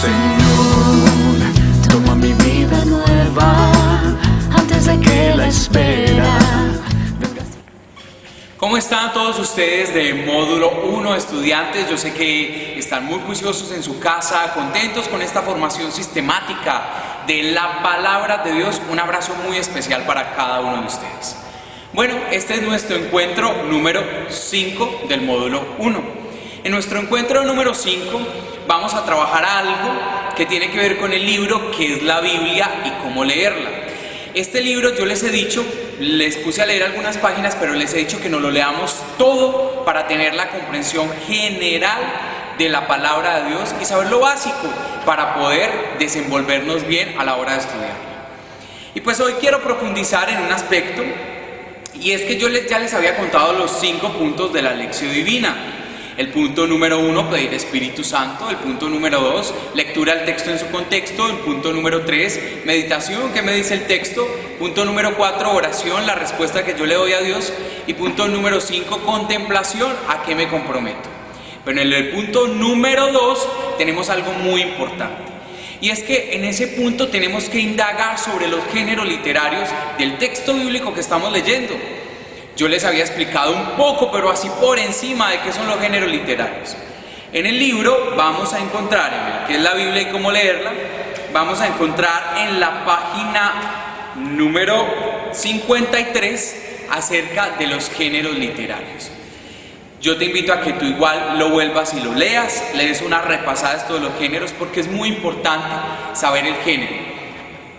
Señor, toma mi vida nueva antes de que la espera. ¿Cómo están todos ustedes de módulo 1 estudiantes? Yo sé que están muy juiciosos en su casa, contentos con esta formación sistemática de la palabra de Dios. Un abrazo muy especial para cada uno de ustedes. Bueno, este es nuestro encuentro número 5 del módulo 1. En nuestro encuentro número 5 vamos a trabajar algo que tiene que ver con el libro que es la Biblia y cómo leerla. Este libro yo les he dicho, les puse a leer algunas páginas, pero les he dicho que no lo leamos todo para tener la comprensión general de la palabra de Dios y saber lo básico para poder desenvolvernos bien a la hora de estudiarla. Y pues hoy quiero profundizar en un aspecto, y es que ya les había contado los 5 puntos de la lección divina. El punto número 1, pedir Espíritu Santo. El punto número 2, lectura del texto en su contexto. El punto número 3, meditación, ¿qué me dice el texto? Punto número 4, oración, la respuesta que yo le doy a Dios. Y punto número 5, contemplación, ¿a qué me comprometo? Pero en el punto número 2 tenemos algo muy importante. Y es que en ese punto tenemos que indagar sobre los géneros literarios del texto bíblico que estamos leyendo. Yo les había explicado un poco, pero así por encima, de qué son los géneros literarios. En el libro vamos a encontrar, en el que es la Biblia y cómo leerla, vamos a encontrar en la página número 53 acerca de los géneros literarios. Yo te invito a que tú igual lo vuelvas y lo leas, le des una repasada a esto de los géneros, porque es muy importante saber el género.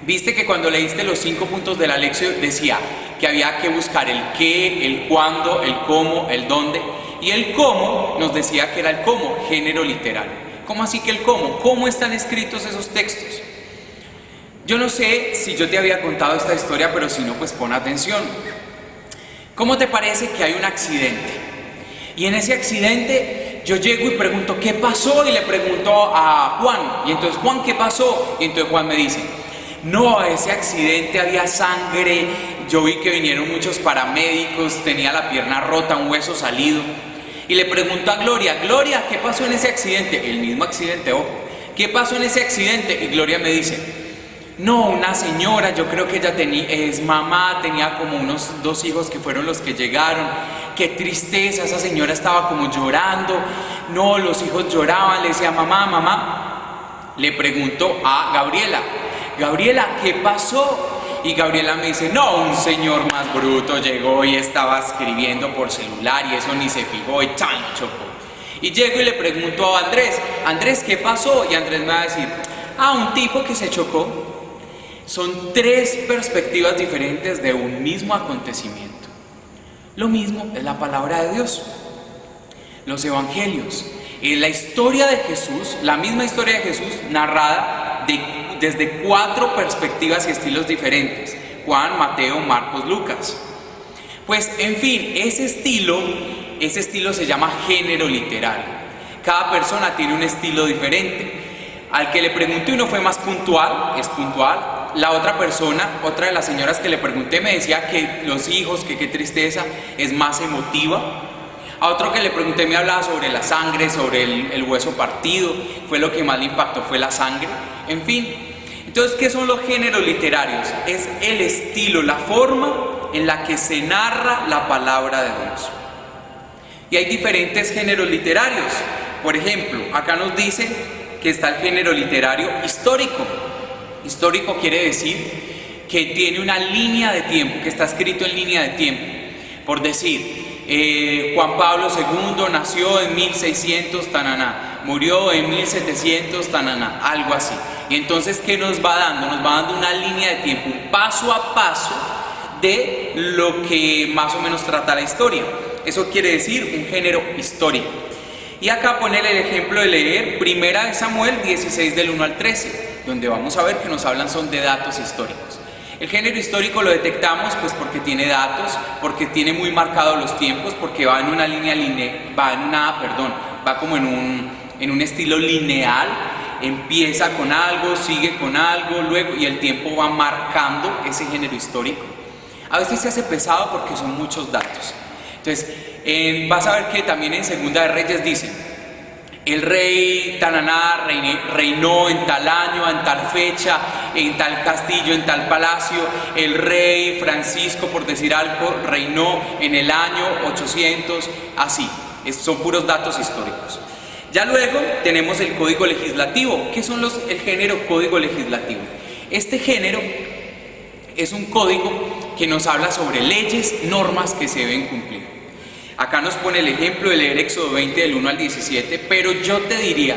Viste que cuando leíste los 5 puntos de la lección decía que había que buscar el qué, el cuándo, el cómo, el dónde. Y el cómo nos decía que era el cómo, género literario. ¿Cómo así que el cómo? ¿Cómo están escritos esos textos? Yo no sé si yo te había contado esta historia, pero si no, pues pon atención. ¿Cómo te parece que hay un accidente? Y en ese accidente yo llego y pregunto, ¿qué pasó? Y le pregunto a Juan. Y entonces, Juan, ¿qué pasó? Y entonces Juan me dice, no, ese accidente había sangre, yo vi que vinieron muchos paramédicos, tenía la pierna rota, un hueso salido. Y le pregunto a Gloria, Gloria, ¿qué pasó en ese accidente? El mismo accidente, ojo. ¿Qué pasó en ese accidente? Y Gloria me dice, no, una señora, yo creo que ella es mamá, tenía como unos 2 hijos que fueron los que llegaron. Qué tristeza, esa señora estaba como llorando. No, los hijos lloraban, le decía, mamá, mamá. Le pregunto a Gabriela, Gabriela, ¿qué pasó? Y Gabriela me dice, no, un señor más bruto llegó y estaba escribiendo por celular y eso ni se fijó y ¡chan! Chocó. Y llego y le pregunto a Andrés, Andrés, ¿qué pasó? Y Andrés me va a decir, un tipo que se chocó. Son 3 perspectivas diferentes de un mismo acontecimiento. Lo mismo es la palabra de Dios. Los evangelios, la historia de Jesús, la misma historia de Jesús narrada desde 4 perspectivas y estilos diferentes: Juan, Mateo, Marcos, Lucas. Pues en fin, ese estilo se llama género literario. Cada persona tiene un estilo diferente. Al que le pregunté uno fue más puntual, es puntual. La otra persona, otra de las señoras que le pregunté, me decía que los hijos, que qué tristeza, es más emotiva. A otro que le pregunté me hablaba sobre la sangre, sobre el hueso partido, fue lo que más le impactó, fue la sangre. En fin, entonces, ¿qué son los géneros literarios? Es el estilo, la forma en la que se narra la palabra de Dios. Y hay diferentes géneros literarios. Por ejemplo, acá nos dice que está el género literario histórico. Histórico quiere decir que tiene una línea de tiempo, que está escrito en línea de tiempo. Por decir, Juan Pablo II nació en 1600, tananá, murió en 1700, tananá, algo así. Y entonces, ¿qué nos va dando? Nos va dando una línea de tiempo, un paso a paso de lo que más o menos trata la historia. Eso quiere decir un género histórico. Y acá poner el ejemplo de leer 1 Samuel 16 del 1 al 13, donde vamos a ver que nos hablan son de datos históricos. El género histórico lo detectamos pues porque tiene datos, porque tiene muy marcados los tiempos, porque va en una línea va como en un estilo lineal. Empieza con algo, sigue con algo, luego, y el tiempo va marcando ese género histórico. A veces se hace pesado porque son muchos datos. Entonces, vas a ver que también en Segunda de Reyes dice, El rey Tananá reinó en tal año, en tal fecha, en tal castillo, en tal palacio. El rey Francisco, por decir algo, reinó en el año 800, así. Son puros datos históricos. Ya luego tenemos el código legislativo. ¿Qué son el género código legislativo? Este género es un código que nos habla sobre leyes, normas que se deben cumplir. Acá nos pone el ejemplo de leer Éxodo 20 del 1 al 17, pero yo te diría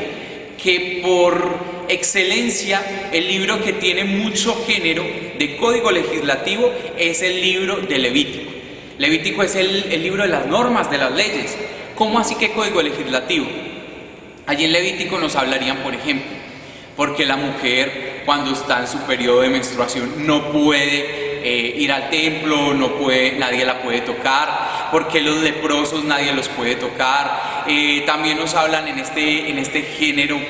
que por excelencia el libro que tiene mucho género de código legislativo es el libro de Levítico. Levítico es el libro de las normas, de las leyes. ¿Cómo así que código legislativo? Allí en Levítico nos hablarían, por ejemplo, porque la mujer cuando está en su periodo de menstruación no puede ir al templo, nadie la puede tocar, porque los leprosos nadie los puede tocar. También nos hablan en este género,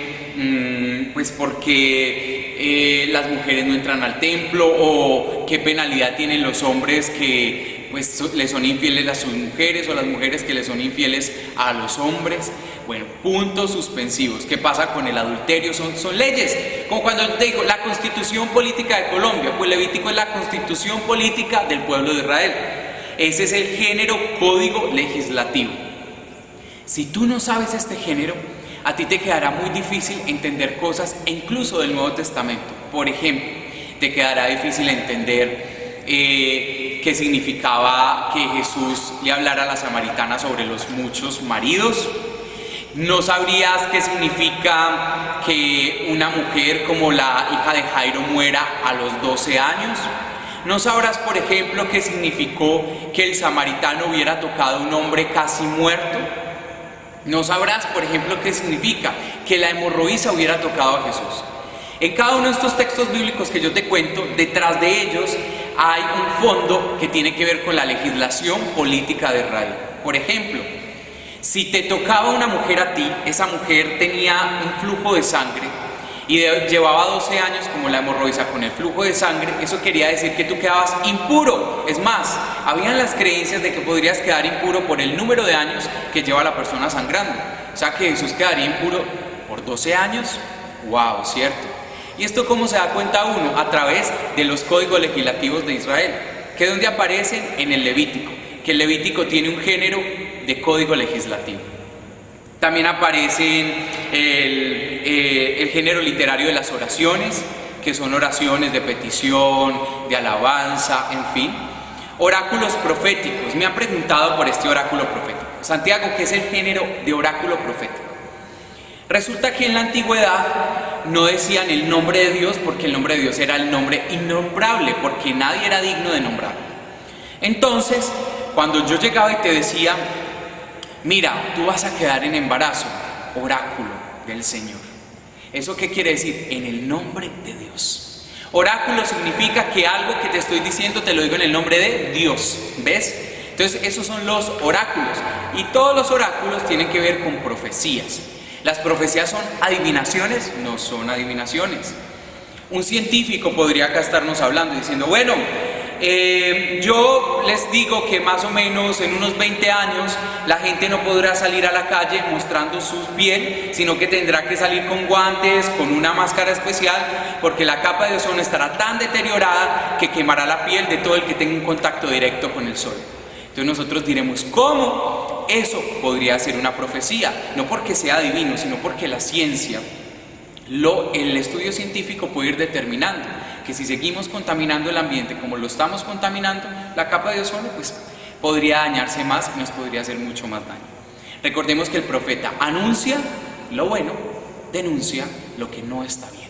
pues porque las mujeres no entran al templo, o qué penalidad tienen los hombres que pues le son infieles a sus mujeres, o las mujeres que le son infieles a los hombres. Bueno, puntos suspensivos. ¿Qué pasa con el adulterio? Son leyes. Como cuando te digo, la constitución política de Colombia, pues Levítico es la constitución política del pueblo de Israel. Ese es el género código legislativo. Si tú no sabes este género, a ti te quedará muy difícil entender cosas, incluso del Nuevo Testamento. Por ejemplo, te quedará difícil entender qué significaba que Jesús le hablara a la samaritana sobre los muchos maridos. No sabrías qué significa que una mujer como la hija de Jairo muera a los 12 años. No sabrás, por ejemplo, qué significó que el samaritano hubiera tocado a un hombre casi muerto. No sabrás, por ejemplo, qué significa que la hemorroísa hubiera tocado a Jesús. En cada uno de estos textos bíblicos que yo te cuento, detrás de ellos hay un fondo que tiene que ver con la legislación política de Israel. Por ejemplo, si te tocaba una mujer a ti, esa mujer tenía un flujo de sangre y llevaba 12 años como la hemorroísa con el flujo de sangre. Eso quería decir que tú quedabas impuro. Es más, habían las creencias de que podrías quedar impuro por el número de años que lleva la persona sangrando. O sea que Jesús quedaría impuro por 12 años. ¡Wow! ¿Cierto? ¿Y esto cómo se da cuenta uno? A través de los códigos legislativos de Israel, que donde aparecen en el Levítico, que el Levítico tiene un género de código legislativo. También aparece el género literario de las oraciones, que son oraciones de petición, de alabanza, en fin. Oráculos proféticos. Me han preguntado por este oráculo profético. Santiago, ¿qué es el género de oráculo profético? Resulta que en la antigüedad no decían el nombre de Dios, porque el nombre de Dios era el nombre innombrable, porque nadie era digno de nombrarlo. Entonces, cuando yo llegaba y te decía, mira, tú vas a quedar en embarazo, oráculo del Señor. ¿Eso qué quiere decir? En el nombre de Dios. Oráculo significa que algo que te estoy diciendo te lo digo en el nombre de Dios. ¿Ves? Entonces, esos son los oráculos. Y todos los oráculos tienen que ver con profecías. ¿Las profecías son adivinaciones? No son adivinaciones. Un científico podría acá estarnos hablando diciendo, bueno, yo les digo que más o menos en unos 20 años la gente no podrá salir a la calle mostrando su piel, sino que tendrá que salir con guantes, con una máscara especial, porque la capa de ozono estará tan deteriorada que quemará la piel de todo el que tenga un contacto directo con el sol. Entonces nosotros diremos, ¿cómo? Eso podría ser una profecía, no porque sea divino, sino porque la ciencia, el estudio científico puede ir determinando que si seguimos contaminando el ambiente como lo estamos contaminando, la capa de ozono pues podría dañarse más y nos podría hacer mucho más daño. Recordemos que el profeta anuncia lo bueno, denuncia lo que no está bien.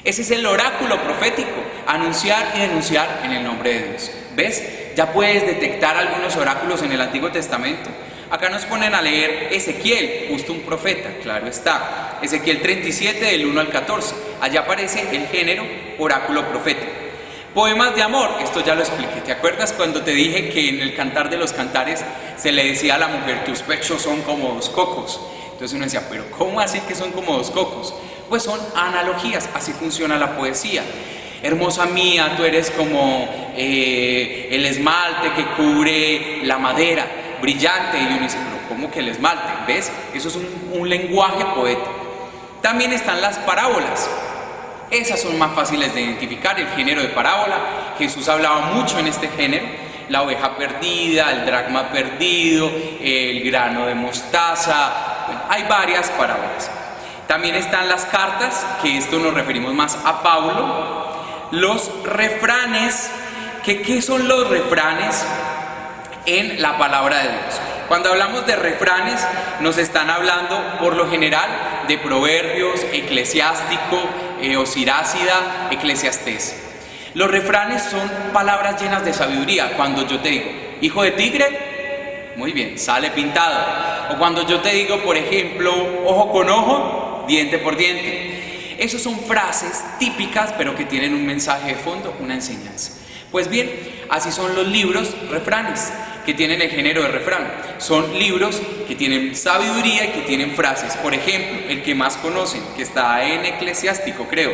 Ese es el oráculo profético, anunciar y denunciar en el nombre de Dios. ¿Ves? Ya puedes detectar algunos oráculos en el Antiguo Testamento. Acá nos ponen a leer Ezequiel, justo un profeta, claro está. Ezequiel 37 del 1 al 14. Allá aparece el género oráculo profético. Poemas de amor, esto ya lo expliqué. ¿Te acuerdas cuando te dije que en el Cantar de los Cantares se le decía a la mujer, tus pechos son como 2 cocos? Entonces uno decía, pero ¿cómo así que son como 2 cocos? Pues son analogías, así funciona la poesía. Hermosa mía, tú eres como el esmalte que cubre la madera, brillante. Y uno dice, pero como que el esmalte, ¿ves? Eso es un lenguaje poético. También están las parábolas. Esas son más fáciles de identificar, el género de parábola. Jesús hablaba mucho en este género: la oveja perdida, el dracma perdido, el grano de mostaza. Bueno, hay varias parábolas. También están las cartas, que esto nos referimos más a Pablo. Los refranes, ¿qué son los refranes en la palabra de Dios? Cuando hablamos de refranes, nos están hablando por lo general de Proverbios, Eclesiástico, o Sirácida, Eclesiastés. Los refranes son palabras llenas de sabiduría. Cuando yo te digo, hijo de tigre, muy bien, sale pintado. O cuando yo te digo, por ejemplo, ojo con ojo, diente por diente. Esas son frases típicas, pero que tienen un mensaje de fondo, una enseñanza. Pues bien, así son los libros refranes, que tienen el género de refrán. Son libros que tienen sabiduría y que tienen frases. Por ejemplo, el que más conocen, que está en Eclesiástico, creo,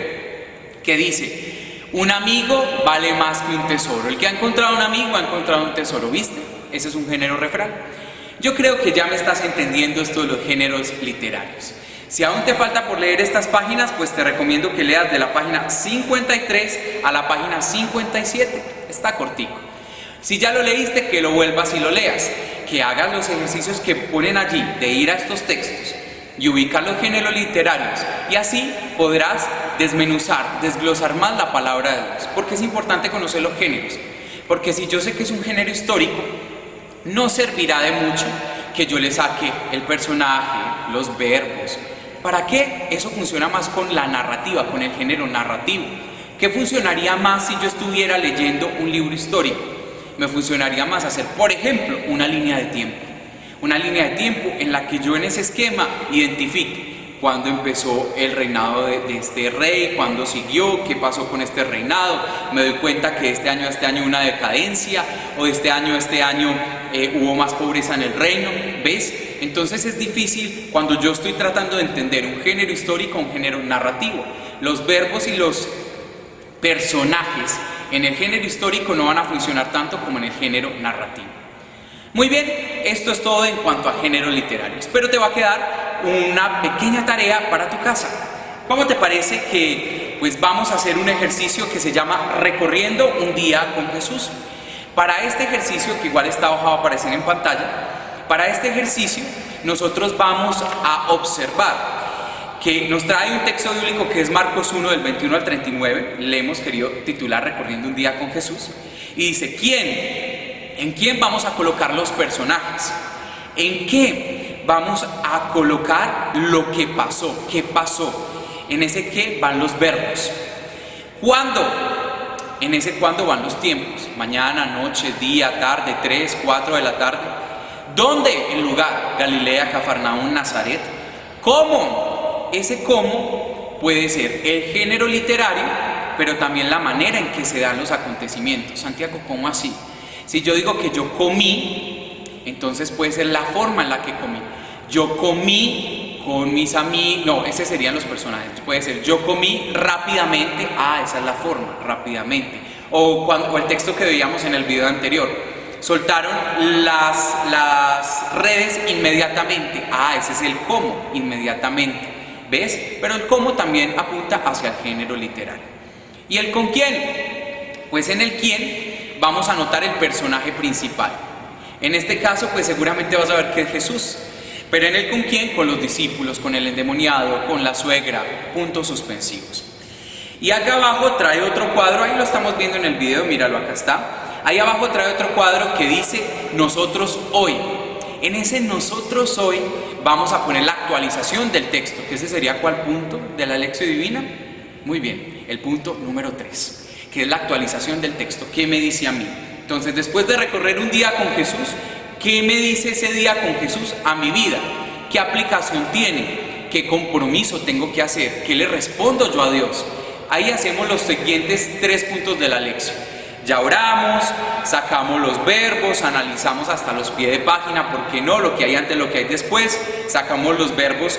que dice: un amigo vale más que un tesoro. El que ha encontrado un amigo ha encontrado un tesoro, ¿viste? Ese es un género refrán. Yo creo que ya me estás entendiendo esto de los géneros literarios. Si aún te falta por leer estas páginas, pues te recomiendo que leas de la página 53 a la página 57. Está cortico. Si ya lo leíste, que lo vuelvas y lo leas. Que hagas los ejercicios que ponen allí, de ir a estos textos y ubicar los géneros literarios. Y así podrás desmenuzar, desglosar más la palabra de Dios. Porque es importante conocer los géneros. Porque si yo sé que es un género histórico, no servirá de mucho que yo le saque el personaje, los verbos. ¿Para qué? Eso funciona más con la narrativa, con el género narrativo. ¿Qué funcionaría más si yo estuviera leyendo un libro histórico? Me funcionaría más hacer, por ejemplo, una línea de tiempo. Una línea de tiempo en la que yo en ese esquema identifique cuándo empezó el reinado de este rey, cuándo siguió, qué pasó con este reinado. Me doy cuenta que este año una decadencia, o de este año hubo más pobreza en el reino, ¿ves? Entonces es difícil cuando yo estoy tratando de entender un género histórico, un género narrativo. Los verbos y los personajes en el género histórico no van a funcionar tanto como en el género narrativo. Muy bien, esto es todo en cuanto a géneros literarios, pero te va a quedar una pequeña tarea para tu casa. ¿Cómo te parece que pues vamos a hacer un ejercicio que se llama Recorriendo un día con Jesús? Para este ejercicio, que igual esta hoja va a aparecer en pantalla, para este ejercicio nosotros vamos a observar que nos trae un texto bíblico que es Marcos 1 del 21 al 39, le hemos querido titular Recorriendo un día con Jesús, y dice: ¿en quién vamos a colocar los personajes? ¿En qué vamos a colocar lo que pasó? ¿Qué pasó? En ese qué van los verbos. ¿Cuándo? En ese cuándo van los tiempos: mañana, noche, día, tarde, 3, 4 de la tarde. ¿Dónde? El lugar: Galilea, Cafarnaúm, Nazaret. ¿Cómo? Ese cómo puede ser el género literario, pero también la manera en que se dan los acontecimientos. Santiago, ¿cómo así? Si yo digo que yo comí, entonces puede ser la forma en la que comí. Yo comí con mis amigos, no, ese serían los personajes. Puede ser yo comí rápidamente, esa es la forma, rápidamente. O el texto que veíamos en el video anterior: soltaron las redes inmediatamente, ese es el cómo, inmediatamente. ¿Ves? Pero el cómo también apunta hacia el género literario. ¿Y el con quién? Pues en el quién vamos a anotar el personaje principal. En este caso, pues seguramente vas a ver que es Jesús. Pero en el con quién, con los discípulos, con el endemoniado, con la suegra, puntos suspensivos. Y acá abajo trae otro cuadro, ahí lo estamos viendo en el video, míralo, acá está. Ahí abajo trae otro cuadro que dice nosotros hoy. En ese nosotros hoy vamos a poner la actualización del texto, que ese sería ¿cuál punto de la lección divina? Muy bien, el punto número 3, que es la actualización del texto. ¿Qué me dice a mí? Entonces, después de recorrer un día con Jesús, ¿qué me dice ese día con Jesús a mi vida? ¿Qué aplicación tiene? ¿Qué compromiso tengo que hacer? ¿Qué le respondo yo a Dios? Ahí hacemos los siguientes 3 puntos de la lección. Ya oramos, sacamos los verbos, analizamos hasta los pies de página, ¿por qué no? Lo que hay antes, lo que hay después, sacamos los verbos,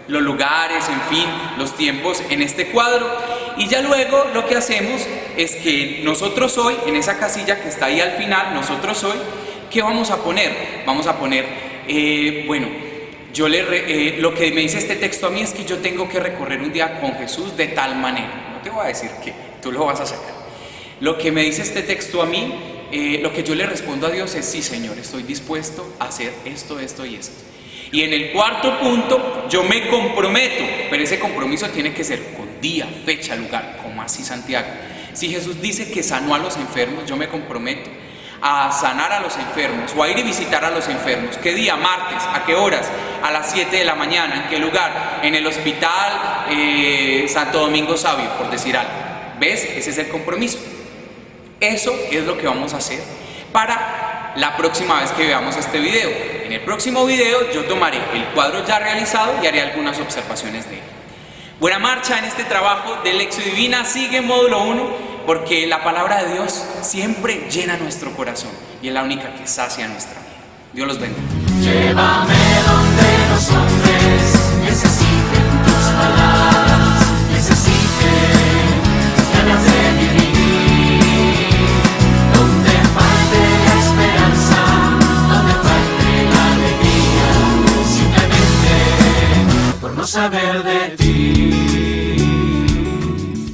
los lugares, en fin, los tiempos en este cuadro. Y ya luego lo que hacemos es que nosotros hoy, en esa casilla que está ahí al final, nosotros hoy, ¿qué vamos a poner? Vamos a poner Lo que me dice este texto a mí es que yo tengo que recorrer un día con Jesús de tal manera. No te voy a decir que tú lo vas a sacar. Lo que me dice este texto a mí, lo que yo le respondo a Dios es: sí, Señor, estoy dispuesto a hacer esto, esto y esto. Y en el cuarto punto, yo me comprometo, pero ese compromiso tiene que ser con día, fecha, lugar, como así Santiago. Si Jesús dice que sanó a los enfermos, yo me comprometo a sanar a los enfermos o a ir y visitar a los enfermos. ¿Qué día? Martes. ¿A qué horas? A las 7 de la mañana. ¿En qué lugar? En el hospital Santo Domingo Sabio, por decir algo. ¿Ves? Ese es el compromiso. Eso es lo que vamos a hacer para la próxima vez que veamos este video. En el próximo video yo tomaré el cuadro ya realizado y haré algunas observaciones de él. Buena marcha en este trabajo de Lección Divina. Sigue módulo 1, porque la palabra de Dios siempre llena nuestro corazón y es la única que sacia nuestra vida. Dios los bendiga. Llévame donde los hombres necesiten tus palabras, necesiten ganas de vivir. Donde falte la esperanza, donde falte la alegría, simplemente por no saber de ti.